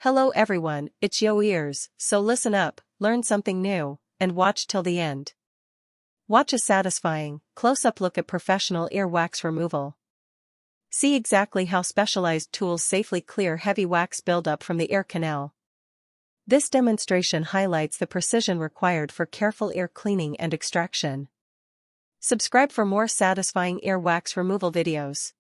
Hello everyone, it's Yo Ears, so listen up, learn something new, and watch till the end. Watch a satisfying, close-up look at professional ear wax removal. See exactly how specialized tools safely clear heavy wax buildup from the ear canal. This demonstration highlights the precision required for careful ear cleaning and extraction. Subscribe for more satisfying ear wax removal videos.